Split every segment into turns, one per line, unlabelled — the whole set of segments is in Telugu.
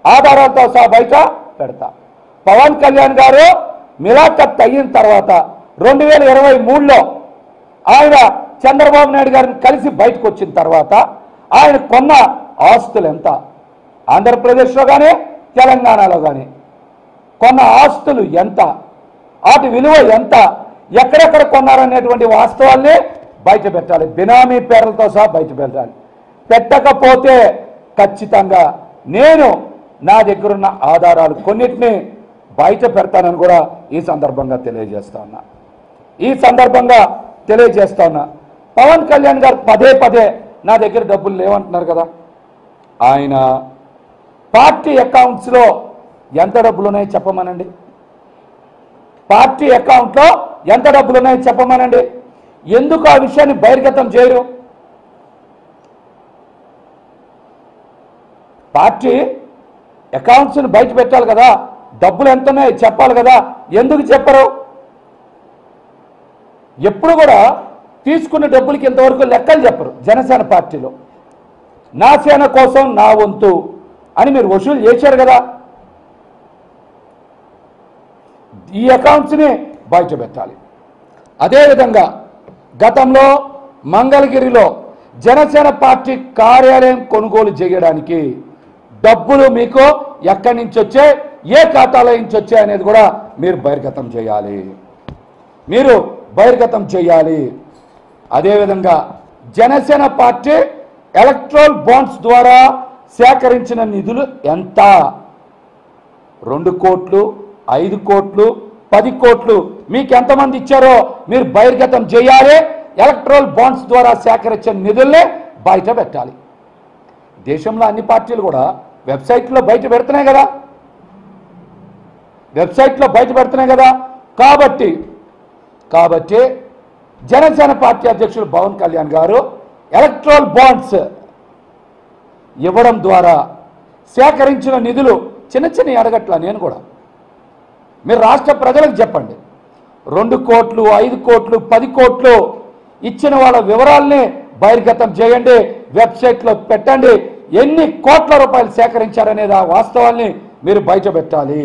ఆధారాలతో సహా బయట పెడతా. పవన్ కళ్యాణ్ గారు మిలాఖత్ అయిన తర్వాత 2023లో ఆయన చంద్రబాబు నాయుడు గారిని కలిసి బయటకు వచ్చిన తర్వాత ఆయన కొన్న ఆస్తులు ఎంత, ఆంధ్రప్రదేశ్లో కానీ తెలంగాణలో కానీ కొన్న ఆస్తులు ఎంత, వాటి విలువ ఎంత, ఎక్కడెక్కడ కొన్నారనేటువంటి వాస్తవాల్ని బయట పెట్టాలి. బినామీ పేర్లతో సహా బయట పెట్టాలి. పెట్టకపోతే ఖచ్చితంగా నేను నా దగ్గరున్న ఆధారాలు కొన్నిటిని బయట పెడతానని కూడా ఈ సందర్భంగా తెలియజేస్తా ఉన్నా. పవన్ కళ్యాణ్ గారు పదే పదే నా దగ్గర డబ్బులు లేవంటున్నారు కదా. ఆయన పార్టీ అకౌంట్స్లో ఎంత డబ్బులు ఉన్నాయో చెప్పమనండి. పార్టీ అకౌంట్లో ఎంత డబ్బులు ఉన్నాయో చెప్పమనండి. ఎందుకు ఆ విషయాన్ని బహిర్గతం చేయరు? పార్టీ అకౌంట్స్ని బయట పెట్టాలి కదా, డబ్బులు ఎంత ఉన్నాయో చెప్పాలి కదా, ఎందుకు చెప్పరు? ఎప్పుడు కూడా తీసుకున్న డబ్బులకి ఇంతవరకు లెక్కలు చెప్పరు. జనసేన పార్టీలో నా సేన కోసం నా వంతు అని మీరు వసూలు చేశారు కదా, ఈ అకౌంట్స్ని బయట పెట్టాలి. అదేవిధంగా గతంలో మంగళగిరిలో జనసేన పార్టీ కార్యాలయం కొనుగోలు చేయడానికి డబ్బులు మీకు ఎక్కడి నుంచి వచ్చాయి, ఏ ఖాతాల నుంచి వచ్చాయి అనేది కూడా మీరు బహిర్గతం చేయాలి. అదేవిధంగా జనసేన పార్టీ ఎలక్ట్రల్ బాండ్స్ ద్వారా సేకరించిన నిధులు ఎంత, 2 కోట్లు, 5 కోట్లు, 10 కోట్లు మీకు ఎంతమంది ఇచ్చారో మీరు బహిర్గతం చేయాలి. ఎలక్ట్రల్ బాండ్స్ ద్వారా సేకరించిన నిధుల్ని బయట పెట్టాలి. దేశంలో అన్ని పార్టీలు కూడా వెబ్సైట్లో బయట పెడుతున్నాయి కదా, కాబట్టి జనసేన పార్టీ అధ్యక్షుడు పవన్ కళ్యాణ్ గారు ఎలక్ట్రల్ బాండ్స్ ఇవ్వడం ద్వారా సేకరించిన నిధులు చిన్న అడగట్ల. నేను కూడా మీరు రాష్ట్ర ప్రజలకు చెప్పండి, 2 కోట్లు, 5 కోట్లు, 10 కోట్లు ఇచ్చిన వాళ్ళ వివరాల్ని బహిర్గతం చేయండి, వెబ్సైట్లో పెట్టండి. ఎన్ని కోట్ల రూపాయలు సేకరించారనేది ఆ వాస్తవాల్ని మీరు బయట పెట్టాలి.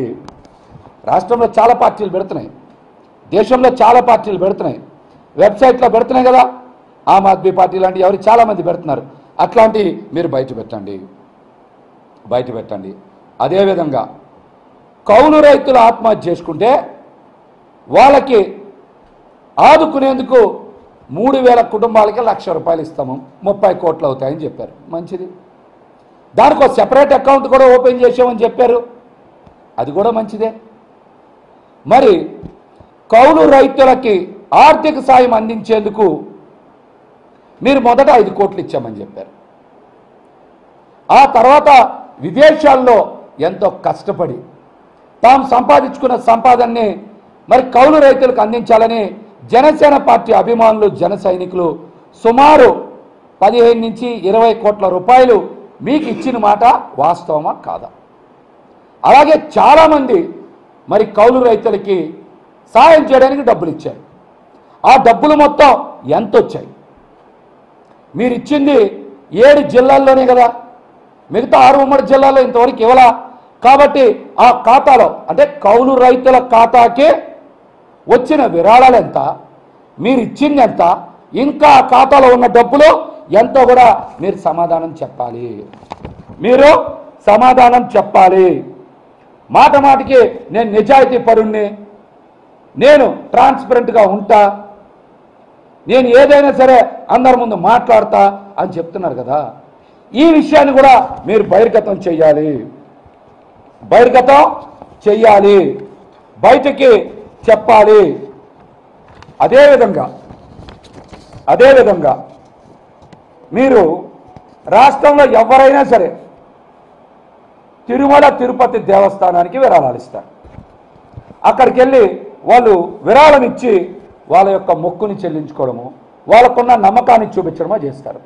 రాష్ట్రంలో చాలా పార్టీలు పెడుతున్నాయి, దేశంలో చాలా పార్టీలు పెడుతున్నాయి, వెబ్సైట్లో పెడుతున్నాయి కదా. ఆమ్ ఆద్మీ పార్టీ లాంటి ఎవరు చాలామంది పెడుతున్నారు. అట్లాంటివి మీరు బయట పెట్టండి. అదేవిధంగా కౌలు రైతులు ఆత్మహత్య చేసుకుంటే వాళ్ళకి ఆదుకునేందుకు 3,000 కుటుంబాలకి 1,00,000 రూపాయలు ఇస్తాము, 30 కోట్లు అవుతాయని చెప్పారు. మంచిది. దానికి ఒక సెపరేట్ అకౌంట్ కూడా ఓపెన్ చేసామని చెప్పారు. అది కూడా మంచిదే. మరి కౌలు రైతులకి ఆర్థిక సాయం అందించేందుకు మీరు మొదట 5 కోట్లు ఇచ్చామని చెప్పారు. ఆ తర్వాత విదేశాల్లో ఎంతో కష్టపడి తాము సంపాదించుకున్న సంపాదనని మరి కౌలు రైతులకు అందించాలని జనసేన పార్టీ అభిమానులు, జన సైనికులు సుమారు 15 నుంచి 20 కోట్ల రూపాయలు మీకు ఇచ్చిన మాట వాస్తవమా కాదా? అలాగే చాలామంది మరి కౌలు రైతులకి సాయం చేయడానికి డబ్బులు ఇచ్చారు. ఆ డబ్బులు మొత్తం ఎంత వచ్చాయి? మీరు ఇచ్చింది 7 జిల్లాల్లోనే కదా, మిగతా 6 ఉమ్మడి జిల్లాల్లో ఇంతవరకు ఇవ్వలా. కాబట్టి ఆ ఖాతాలో అంటే కౌలు రైతుల ఖాతాకి వచ్చిన విరాళాలు ఎంత, మీరు ఇచ్చింది ఎంత, ఇంకా ఆ ఖాతాలో ఉన్న డబ్బులు ఎంతో కూడా మీరు సమాధానం చెప్పాలి. మాట మాటికి నేను నిజాయితీ పరుణ్ణి, నేను ట్రాన్స్పరెంట్గా ఉంటా, నేను ఏదైనా సరే అందరి ముందు మాట్లాడతా అని చెప్తున్నారు కదా. ఈ విషయాన్ని కూడా మీరు బహిర్గతం చెయ్యాలి, బయటికి చెప్పాలి. అదేవిధంగా మీరు రాష్ట్రంలో ఎవరైనా సరే తిరుమల తిరుపతి దేవస్థానానికి విరాళాలు ఇస్తారు. అక్కడికి వెళ్ళి వాళ్ళు విరాళం ఇచ్చి వాళ్ళ యొక్క మొక్కుని చెల్లించుకోవడము, వాళ్ళకున్న నమ్మకాన్ని చూపించడమో చేస్తారు.